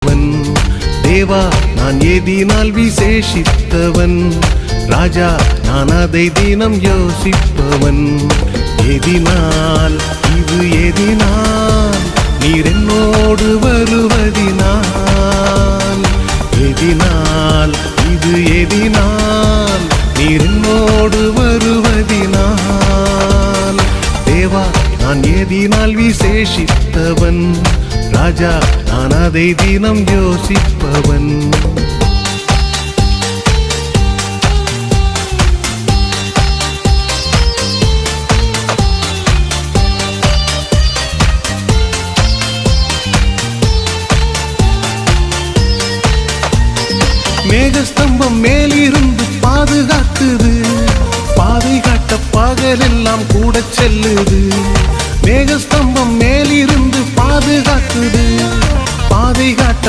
யோசிப்பவன். தேவா நான் எதினால் விசேஷித்தவன், ராஜா நான் அதை தினம் யோசிப்பவன். எதினால் இது எதினால் நீர் என்னோடு வருவதினால், எதினால் இது எதினால் நீர் என்னோடு வருவதினால். தேவா நான் எதினால் விசேஷித்தவன், ராஜா நான் அதை தினம் யோசிப்பவன். மேகஸ்தம்பம் மேலிருந்து பாதுகாக்குது, பாதை காட்ட பகலெல்லாம் கூட செல்லுது. மேகஸ்தம்பம் மேலிருந்து பாதுகாக்குது, பாதை காட்ட